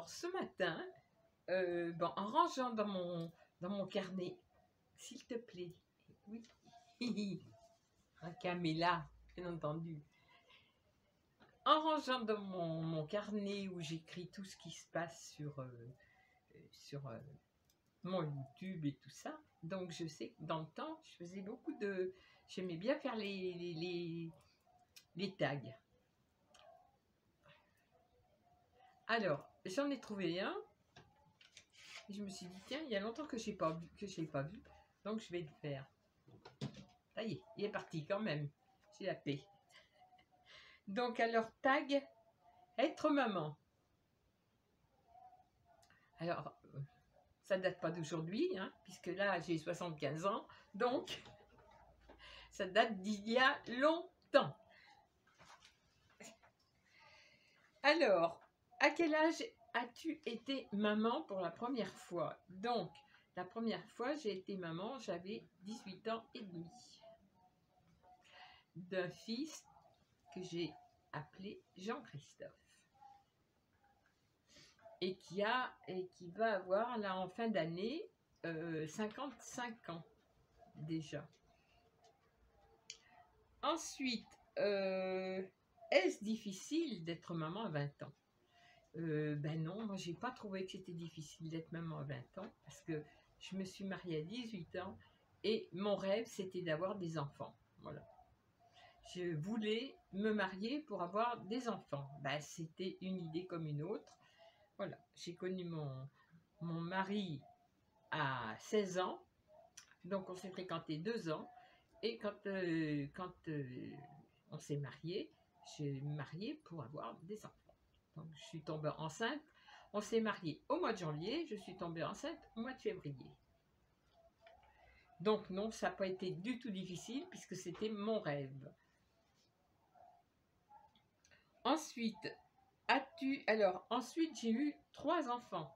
Alors, ce matin, bon, en rangeant dans mon carnet, s'il te plaît, oui, Camilla, bien entendu. En rangeant dans mon carnet où j'écris tout ce qui se passe sur mon YouTube et tout ça, donc je sais que dans le temps, je faisais beaucoup de... J'aimais bien faire les tags. Alors, j'en ai trouvé un. Et je me suis dit, tiens, il y a longtemps que je n'ai pas vu, donc je vais le faire. Ça y est, il est parti quand même. J'ai la paix. Donc, alors, tag, être maman. Alors, ça date pas d'aujourd'hui, hein, puisque là, j'ai 75 ans, donc, ça date d'il y a longtemps. Alors, à quel âge as-tu été maman pour la première fois? Donc, la première fois, j'ai été maman, j'avais 18 ans et demi. D'un fils que j'ai appelé Jean-Christophe. Et qui va avoir, là, en fin d'année, 55 ans, déjà. Ensuite, est-ce difficile d'être maman à 20 ans? Ben non, moi j'ai pas trouvé que c'était difficile d'être maman à 20 ans parce que je me suis mariée à 18 ans et mon rêve c'était d'avoir des enfants. Voilà. Je voulais me marier pour avoir des enfants. Ben, c'était une idée comme une autre. Voilà. J'ai connu mon mari à 16 ans, donc on s'est fréquenté 2 ans. Et quand on s'est marié, j'ai marié pour avoir des enfants. Donc, je suis tombée enceinte. On s'est marié au mois de janvier. Je suis tombée enceinte au mois de février. Donc, non, ça n'a pas été du tout difficile puisque c'était mon rêve. Ensuite, ensuite j'ai eu 3 enfants.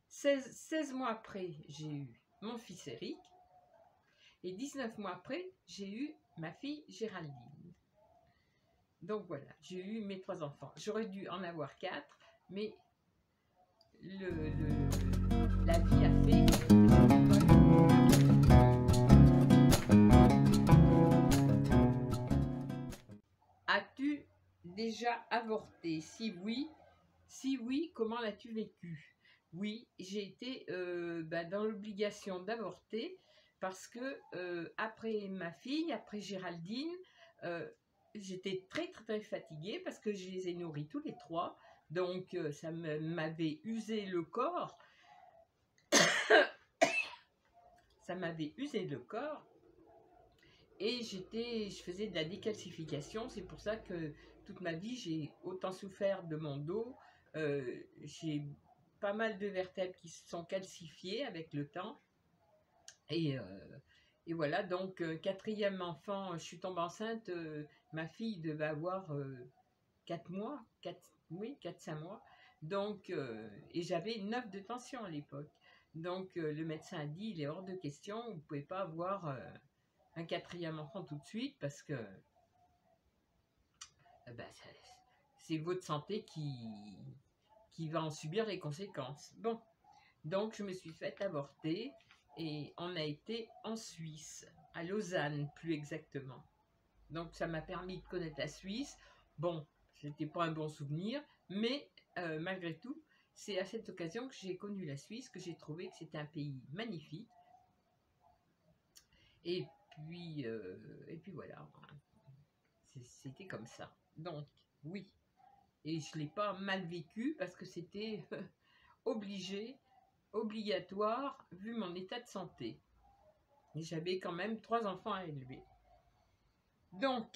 16 mois après, j'ai eu mon fils Eric. Et 19 mois après, j'ai eu ma fille Géraldine. Donc voilà, j'ai eu mes 3 enfants. J'aurais dû en avoir 4, mais la vie a fait que As-tu déjà avorté? Si oui, comment l'as-tu vécu? Oui, j'ai été dans l'obligation d'avorter parce que après ma fille, après Géraldine, j'étais très très très fatiguée parce que je les ai nourris tous les 3. Donc, ça m'avait usé le corps. Ça m'avait usé le corps. Et je faisais de la décalcification. C'est pour ça que toute ma vie, j'ai autant souffert de mon dos. J'ai pas mal de vertèbres qui se sont calcifiées avec le temps. Et voilà, donc 4e enfant, je suis tombée enceinte. Ma fille devait avoir 4 mois, 4-5 mois. Donc, et j'avais 9 de tension à l'époque. Donc, le médecin a dit, il est hors de question, vous ne pouvez pas avoir un 4e enfant tout de suite parce que c'est votre santé qui va en subir les conséquences. Bon, donc je me suis faite avorter et on a été en Suisse, à Lausanne plus exactement. Donc ça m'a permis de connaître la Suisse. Bon, c'était pas un bon souvenir, mais malgré tout, c'est à cette occasion que j'ai connu la Suisse, que j'ai trouvé que c'était un pays magnifique. Et puis voilà, c'était comme ça. Donc, oui. Et je ne l'ai pas mal vécu parce que c'était obligatoire, vu mon état de santé. Et j'avais quand même 3 enfants à élever. Donc,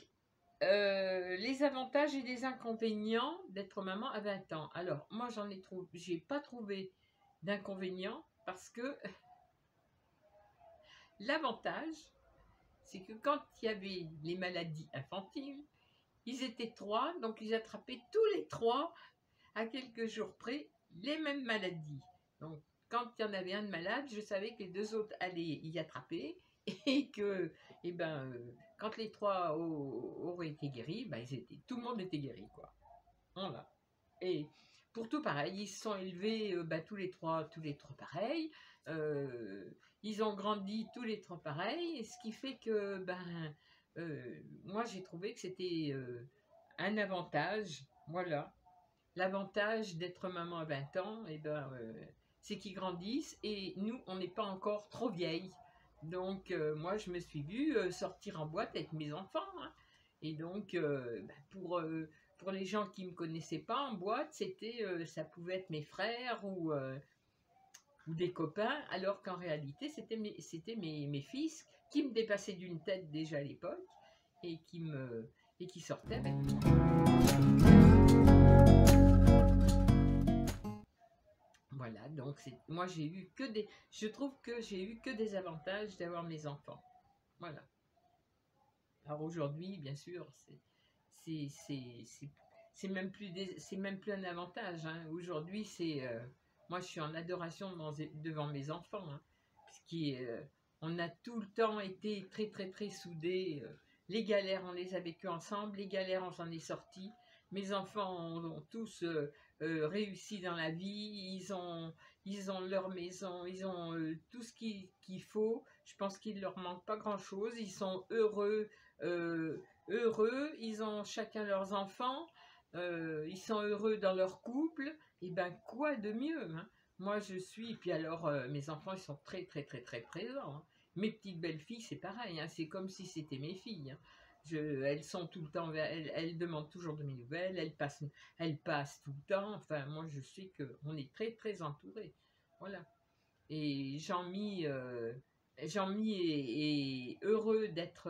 les avantages et les inconvénients d'être maman à 20 ans. Alors, moi, j'ai pas trouvé d'inconvénients parce que l'avantage, c'est que quand il y avait les maladies infantiles, ils étaient 3, donc ils attrapaient tous les 3 à quelques jours près les mêmes maladies. Donc, quand il y en avait un de malade, je savais que les 2 autres allaient y attraper et que, quand les 3 auraient été guéris, tout le monde était guéri, quoi. Voilà. Et pour tout pareil, ils se sont élevés tous les trois pareils. Ils ont grandi tous les trois pareils, ce qui fait que moi j'ai trouvé que c'était un avantage, voilà. L'avantage d'être maman à 20 ans, c'est qu'ils grandissent et nous, on n'est pas encore trop vieilles. Donc, moi, je me suis vue sortir en boîte avec mes enfants, hein. Et donc, pour les gens qui ne me connaissaient pas en boîte, ça pouvait être mes frères ou des copains, alors qu'en réalité, c'était mes fils qui me dépassaient d'une tête déjà à l'époque et qui sortaient avec moi. Voilà, donc moi je trouve que j'ai eu que des avantages d'avoir mes enfants. Voilà. Alors aujourd'hui, bien sûr, c'est même plus un avantage, hein. Aujourd'hui, moi je suis en adoration devant mes enfants, hein, on a tout le temps été très très très soudés. Les galères, on les a vécues ensemble. Les galères, on s'en est sortis. Mes enfants ont tous réussi dans la vie. Ils ont leur maison, ils ont tout ce qu'il faut. Je pense qu'il ne leur manque pas grand-chose. Ils sont heureux, ils ont chacun leurs enfants, ils sont heureux dans leur couple. Et ben quoi de mieux, hein? Moi je suis, puis alors mes enfants ils sont très très très très présents, hein. Mes petites belles-filles c'est pareil, hein, c'est comme si c'était mes filles, hein. Elles sont tout le temps, elles demandent toujours de mes nouvelles, elles passent tout le temps. Enfin moi je sais qu'on est très très entourés, voilà. Et Jean-Mi est heureux d'être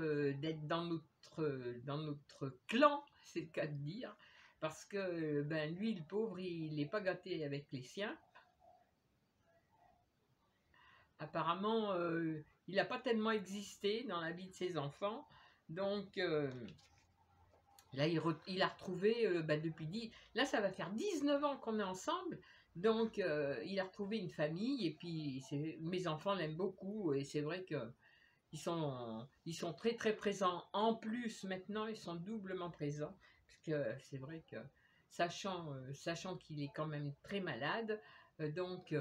dans notre clan, c'est le cas de dire, parce que lui le pauvre il n'est pas gâté avec les siens. Apparemment il n'a pas tellement existé dans la vie de ses enfants, donc là il a retrouvé là ça va faire 19 ans qu'on est ensemble. Donc, il a retrouvé une famille et puis mes enfants l'aiment beaucoup et c'est vrai que ils sont très très présents. En plus, maintenant, ils sont doublement présents parce que c'est vrai que sachant qu'il est quand même très malade, donc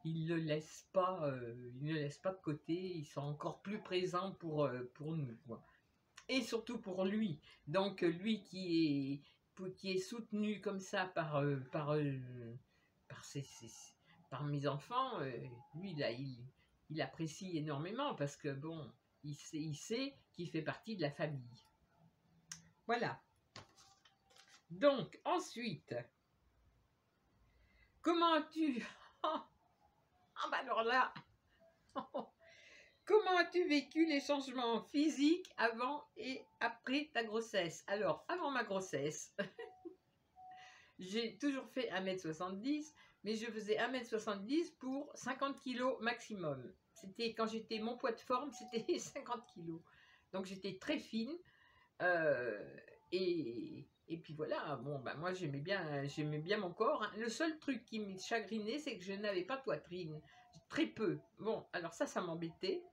ils ne le laissent pas de côté. Ils sont encore plus présents pour nous, quoi. Et surtout pour lui. Donc, lui qui est soutenu comme ça par mes enfants, lui, là, il apprécie énormément parce que, bon, il sait qu'il fait partie de la famille. Voilà. Donc, ensuite, comment as-tu... alors là... Comment as-tu vécu les changements physiques avant et après ta grossesse? Alors, avant ma grossesse... J'ai toujours fait 1m70, mais je faisais 1m70 pour 50 kg maximum. C'était quand mon poids de forme, c'était 50 kg. Donc j'étais très fine. Et puis voilà, bon, moi j'aimais bien mon corps, hein. Le seul truc qui me chagrinait, c'est que je n'avais pas de poitrine. Très peu. Bon, alors ça m'embêtait.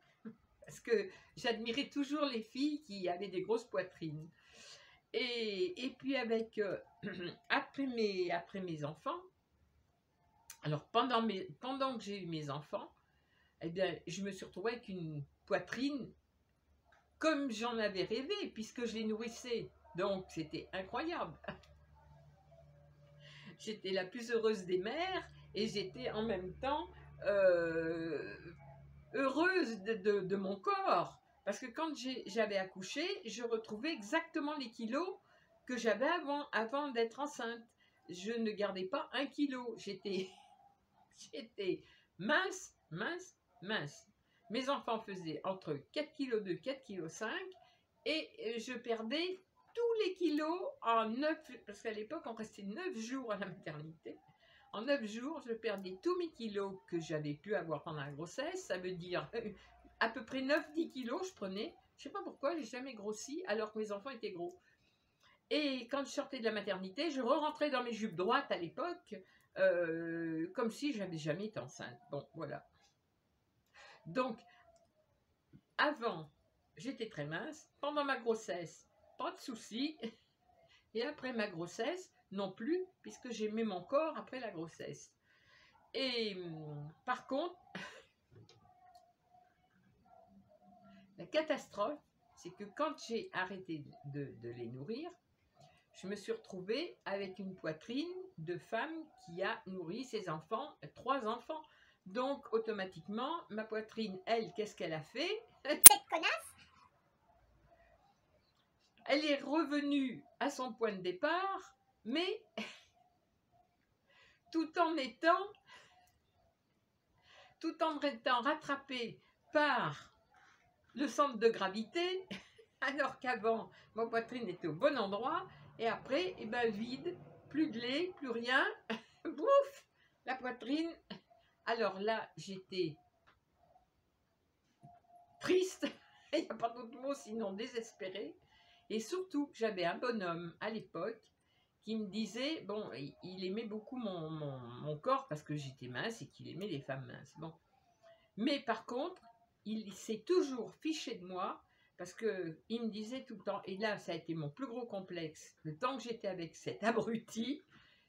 Parce que j'admirais toujours les filles qui avaient des grosses poitrines. Et puis après mes enfants, alors pendant que j'ai eu mes enfants, eh bien, je me suis retrouvée avec une poitrine comme j'en avais rêvé, puisque je les nourrissais. Donc, c'était incroyable. J'étais la plus heureuse des mères et j'étais en même temps heureuse de mon corps. Parce que quand j'avais accouché, je retrouvais exactement les kilos que j'avais avant d'être enceinte. Je ne gardais pas 1 kilo. J'étais mince, mince, mince. Mes enfants faisaient entre 4,2 kg, 4,5 kg et je perdais tous les kilos en 9, parce qu'à l'époque on restait 9 jours à la maternité. En 9 jours, je perdais tous mes kilos que j'avais pu avoir pendant la grossesse. Ça veut dire à peu près 9-10 kilos je prenais. Je ne sais pas pourquoi, j'ai jamais grossi alors que mes enfants étaient gros. Et quand je sortais de la maternité, je re-rentrais dans mes jupes droites à l'époque, comme si je n'avais jamais été enceinte. Bon, voilà. Donc, avant, j'étais très mince. Pendant ma grossesse, pas de soucis. Et après ma grossesse, non plus, puisque j'aimais mon corps après la grossesse. Et par contre, la catastrophe, c'est que quand j'ai arrêté de les nourrir, je me suis retrouvée avec une poitrine de femme qui a nourri ses enfants, 3 enfants. Donc, automatiquement, ma poitrine, elle, qu'est-ce qu'elle a fait? Cette connasse. Elle est revenue à son point de départ, mais tout en étant rattrapée par le centre de gravité, alors qu'avant, ma poitrine était au bon endroit, et après, eh ben, vide, plus de lait, plus rien, bouf, la poitrine. Alors là, j'étais triste, il n'y a pas d'autre mot sinon désespérée, et surtout, j'avais un bonhomme à l'époque qui me disait, bon, il aimait beaucoup mon corps parce que j'étais mince et qu'il aimait les femmes minces, bon. Mais par contre, il s'est toujours fiché de moi parce qu'il me disait tout le temps, et là ça a été mon plus gros complexe, le temps que j'étais avec cet abruti,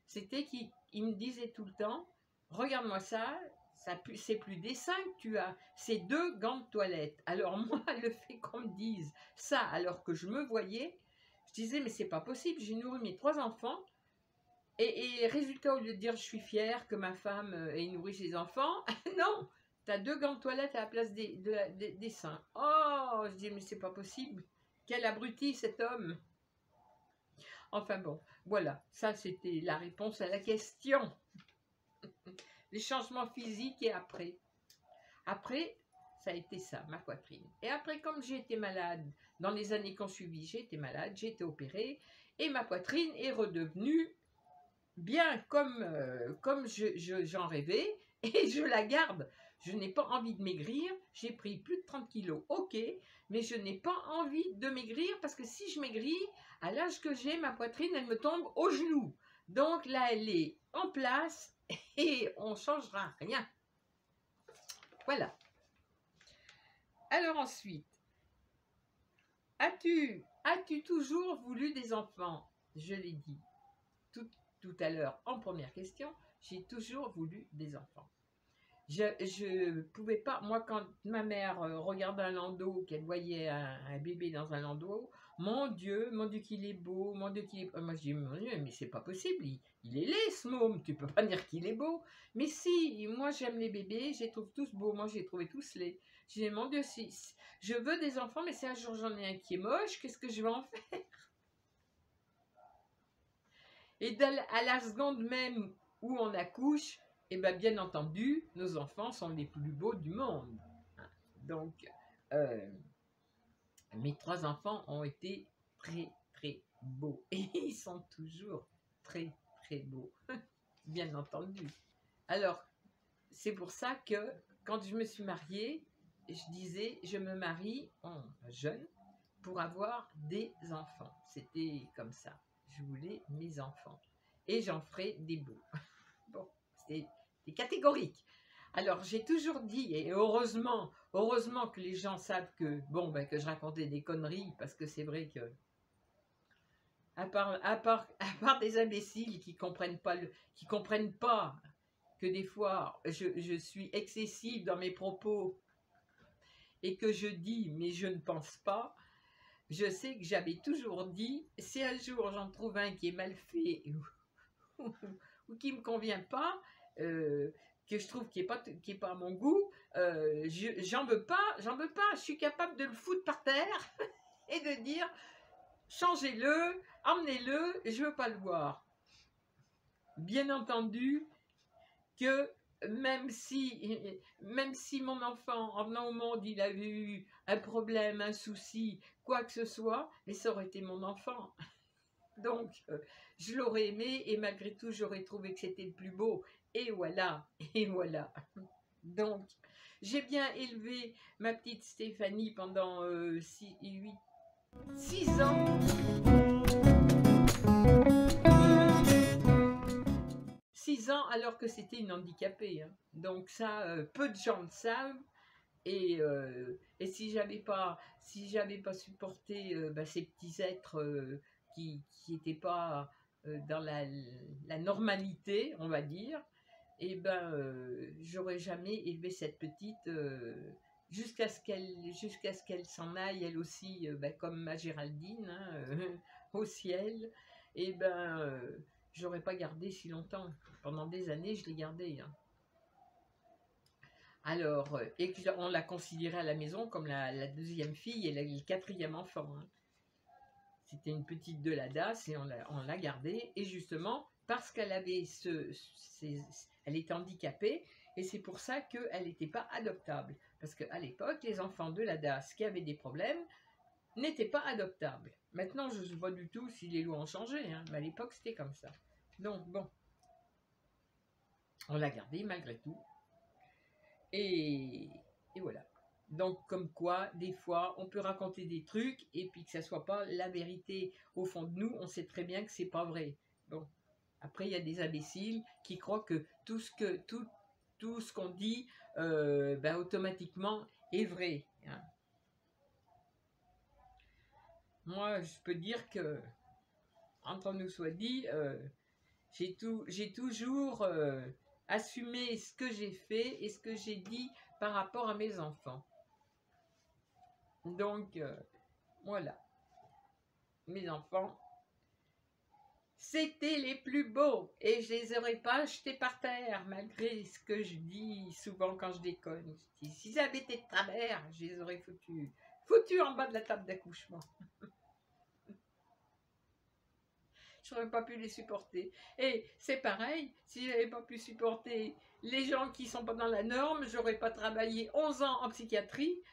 c'était qu'il me disait tout le temps, regarde-moi ça c'est plus des seins que tu as, c'est 2 gants de toilette. Alors moi, le fait qu'on me dise ça alors que je me voyais, je disais mais c'est pas possible, j'ai nourri mes 3 enfants, et résultat, au lieu de dire je suis fière que ma femme ait nourri ses enfants, non, t'as 2 gants de toilette à la place des seins. Oh, je dis mais c'est pas possible. Quel abruti cet homme. Enfin bon, voilà, ça c'était la réponse à la question. Les changements physiques et après. Après, ça a été ça, ma poitrine. Et après, comme j'ai été malade, dans les années qui ont suivi, j'ai été malade, j'ai été opérée, et ma poitrine est redevenue bien comme j'en rêvais, et je la garde. Je n'ai pas envie de maigrir, j'ai pris plus de 30 kilos, ok, mais je n'ai pas envie de maigrir parce que si je maigris, à l'âge que j'ai, ma poitrine, elle me tombe aux genoux. Donc là, elle est en place et on ne changera rien. Voilà. Alors ensuite, as-tu toujours voulu des enfants? Je l'ai dit tout à l'heure en première question, j'ai toujours voulu des enfants. Je pouvais pas, moi quand ma mère regardait un landau, qu'elle voyait un bébé dans un landau, mon Dieu qu'il est beau, mon Dieu qu'il est... Moi je dis, mon Dieu, mais c'est pas possible, il est laid ce môme, tu peux pas dire qu'il est beau. Mais si, moi j'aime les bébés, je les trouve tous beaux, moi j'ai trouvé tous laids. Je dis, mon Dieu, si je veux des enfants, mais si un jour j'en ai un qui est moche, qu'est-ce que je vais en faire? Et à la seconde même où on accouche, et bien entendu, nos enfants sont les plus beaux du monde. Donc, mes 3 enfants ont été très, très beaux. Et ils sont toujours très, très beaux. Bien entendu. Alors, c'est pour ça que quand je me suis mariée, je disais, je me marie en jeune pour avoir des enfants. C'était comme ça. Je voulais mes enfants. Et j'en ferai des beaux. Bon, c'est catégorique. Alors, j'ai toujours dit, et heureusement que les gens savent que, bon, que je racontais des conneries, parce que c'est vrai que, à part des imbéciles qui comprennent pas que des fois, je suis excessive dans mes propos, et que je dis, mais je ne pense pas, je sais que j'avais toujours dit, si un jour j'en trouve un qui est mal fait, ou qui me convient pas, que je trouve qui est pas à mon goût, j'en veux pas, je suis capable de le foutre par terre et de dire changez-le, emmenez-le, je veux pas le voir. Bien entendu que même si mon enfant en venant au monde il avait eu un problème, un souci, quoi que ce soit, mais ça aurait été mon enfant. Donc, je l'aurais aimé et malgré tout, j'aurais trouvé que c'était le plus beau. Et voilà, et voilà. Donc, j'ai bien élevé ma petite Stéphanie pendant 6 ans. 6 ans alors que c'était une handicapée. Hein. Donc ça, peu de gens le savent. Et si j'avais pas supporté ces petits êtres qui n'étaient pas dans la normalité, on va dire, et ben, j'aurais jamais élevé cette petite jusqu'à ce qu'elle s'en aille, elle aussi, ben, comme ma Géraldine, hein, au ciel. Et ben, j'aurais pas gardé si longtemps. Pendant des années, je l'ai gardée. Hein. Alors, et on l'a considérée à la maison comme la deuxième fille et le quatrième enfant. Hein. C'était une petite de la DAS et on l'a gardée. Et justement, parce qu'elle avait elle était handicapée, et c'est pour ça qu'elle n'était pas adoptable. Parce qu'à l'époque, les enfants de la DAS qui avaient des problèmes n'étaient pas adoptables. Maintenant, je ne sais pas du tout si les lois ont changé, hein, mais à l'époque, c'était comme ça. Donc, bon, on l'a gardée malgré tout. Et voilà. Donc, comme quoi, des fois, on peut raconter des trucs et puis que ça soit pas la vérité au fond de nous, on sait très bien que c'est pas vrai. Bon, après, il y a des imbéciles qui croient que tout ce qu'on dit, ben, automatiquement est vrai. Hein. Moi, je peux dire que, entre nous soit dit, j'ai toujours assumé ce que j'ai fait et ce que j'ai dit par rapport à mes enfants. Donc, voilà. Mes enfants, c'était les plus beaux et je les aurais pas jetés par terre, malgré ce que je dis souvent quand je déconne. Je dis, si j'avais été de travers, je les aurais foutus en bas de la table d'accouchement. Je n'aurais pas pu les supporter. Et c'est pareil, si je n'avais pas pu supporter les gens qui ne sont pas dans la norme, je n'aurais pas travaillé 11 ans en psychiatrie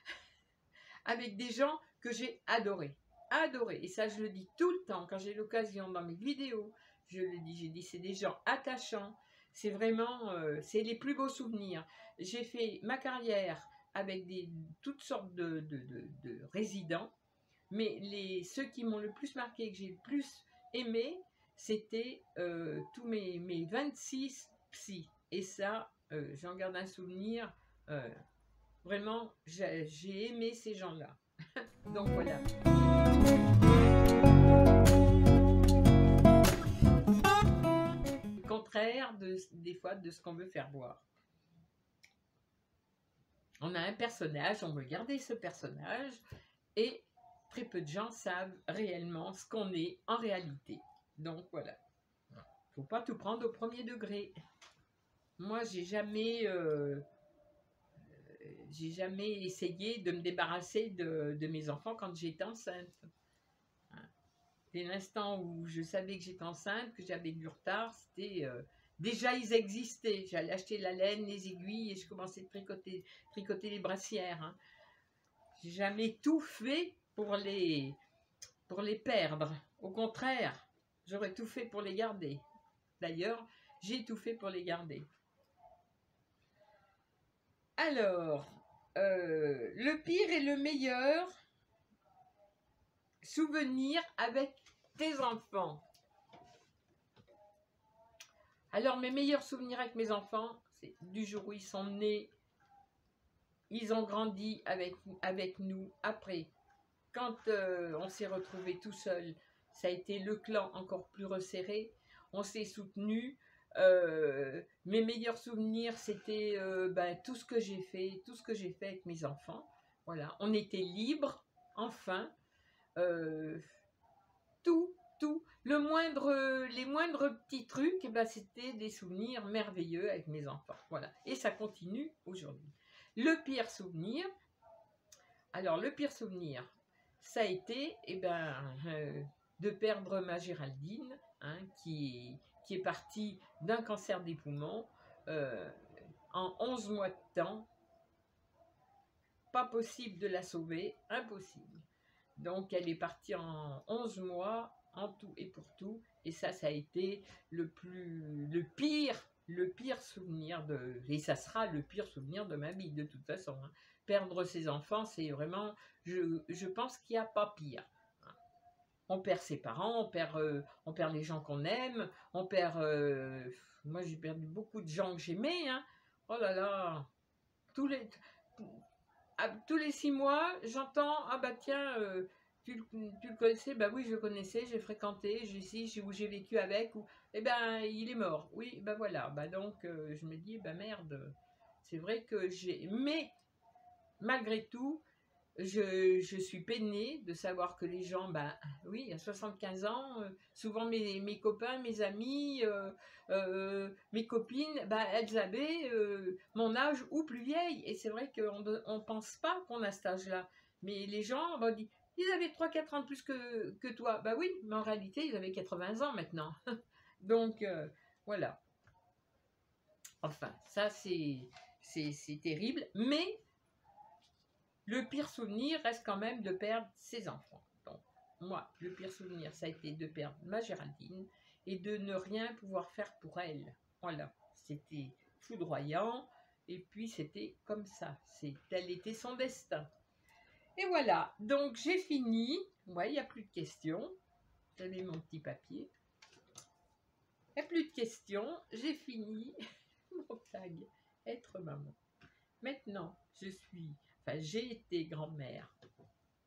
avec des gens que j'ai adorés. Adorés. Et ça, je le dis tout le temps quand j'ai l'occasion dans mes vidéos. Je le dis, j'ai dit, c'est des gens attachants. C'est vraiment, c'est les plus beaux souvenirs. J'ai fait ma carrière avec toutes sortes de résidents. Mais ceux qui m'ont le plus marqué, que j'ai le plus aimé, c'était tous mes 26 psys. Et ça, j'en garde un souvenir. Vraiment, j'ai aimé ces gens-là. Donc voilà. Le contraire des fois de ce qu'on veut faire voir. On a un personnage, on veut garder ce personnage et très peu de gens savent réellement ce qu'on est en réalité. Donc voilà. Faut pas tout prendre au premier degré. Moi, j'ai jamais essayé de me débarrasser de mes enfants quand j'étais enceinte. Dès l'instant où je savais que j'étais enceinte, que j'avais du retard, c'était déjà ils existaient. J'allais acheter la laine, les aiguilles et je commençais à tricoter les brassières. Hein. J'ai jamais tout fait pour les perdre. Au contraire, j'aurais tout fait pour les garder. D'ailleurs, j'ai tout fait pour les garder. Alors, le pire et le meilleur souvenir avec tes enfants. Alors, mes meilleurs souvenirs avec mes enfants, c'est du jour où ils sont nés, ils ont grandi avec nous. Après, quand on s'est retrouvés tout seuls, ça a été le clan encore plus resserré. On s'est soutenus. Mes meilleurs souvenirs, c'était tout ce que j'ai fait, avec mes enfants. Voilà, on était libres, enfin. Tout. Les moindres petits trucs, c'était des souvenirs merveilleux avec mes enfants. Voilà, et ça continue aujourd'hui. Le pire souvenir, ça a été de perdre ma Géraldine, hein, qui est partie d'un cancer des poumons en 11 mois de temps. Pas possible de la sauver, impossible. Donc elle est partie en 11 mois, en tout et pour tout, et ça a été le pire souvenir et ça sera le pire souvenir de ma vie de toute façon. Hein. Perdre ses enfants, c'est vraiment, je pense qu'il n'y a pas pire. On perd ses parents, on perd les gens qu'on aime, on perd... moi, j'ai perdu beaucoup de gens que j'aimais. Hein. Oh là là, tous les 6 mois, j'entends, ah bah tiens, tu le connaissais? Bah oui, je le connaissais, j'ai fréquenté, où j'ai vécu avec, ou eh ben il est mort. Oui, ben voilà. Bah donc je me dis, bah merde, c'est vrai que j'ai. Mais malgré tout, je suis peinée de savoir que les gens, ben oui, à 75 ans, souvent mes copains, mes amis, mes copines, ben, elles avaient mon âge ou plus vieille. Et c'est vrai qu'on ne pense pas qu'on a cet âge-là. Mais les gens vont dire, ils avaient 3-4 ans de plus que toi. Ben oui, mais en réalité, ils avaient 80 ans maintenant. Donc, voilà. Enfin, ça, c'est terrible. Mais le pire souvenir reste quand même de perdre ses enfants. Donc, moi, le pire souvenir, ça a été de perdre ma Géraldine et de ne rien pouvoir faire pour elle. Voilà, c'était foudroyant et puis c'était comme ça. Tel était son destin. Et voilà, donc j'ai fini. Ouais, il n'y a plus de questions. J'avais mon petit papier. Il n'y a plus de questions. J'ai fini mon tag être maman. Maintenant, j'ai été grand-mère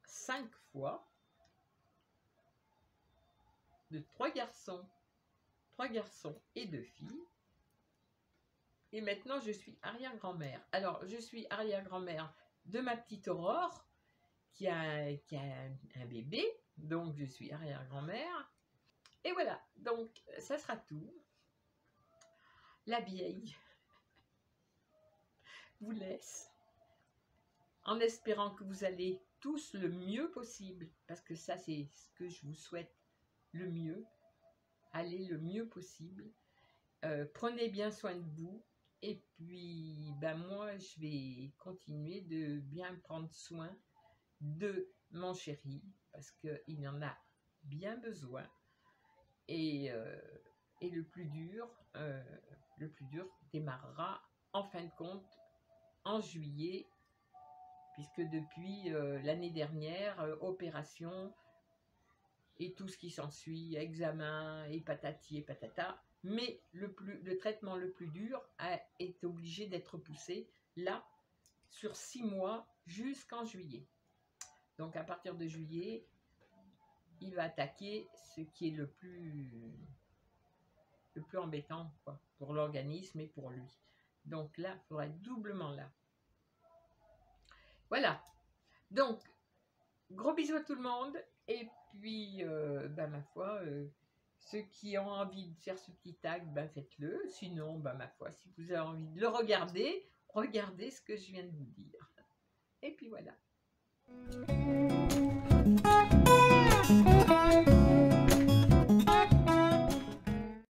5 fois de 3 garçons et 2 filles. Et maintenant, je suis arrière-grand-mère. Alors, je suis arrière-grand-mère de ma petite Aurore qui a un bébé. Donc, je suis arrière-grand-mère. Et voilà, donc ça sera tout. La vieille vous laisse en espérant que vous allez tous le mieux possible, parce que ça, c'est ce que je vous souhaite, le mieux. Allez le mieux possible. Prenez bien soin de vous. Et puis, ben moi, je vais continuer de bien prendre soin de mon chéri, parce qu'il en a bien besoin. Et le plus dur démarrera en fin de compte en juillet, puisque depuis l'année dernière, opération et tout ce qui s'ensuit, examen et patati et patata, mais le traitement le plus dur est obligé d'être poussé là sur 6 mois jusqu'en juillet. Donc à partir de juillet, il va attaquer ce qui est le plus embêtant, quoi, pour l'organisme et pour lui. Donc là, il faudra être doublement là. Voilà. Donc, gros bisous à tout le monde. Et puis, ma foi, ceux qui ont envie de faire ce petit tag, faites-le. Sinon, ma foi, si vous avez envie de le regarder, regardez ce que je viens de vous dire. Et puis voilà.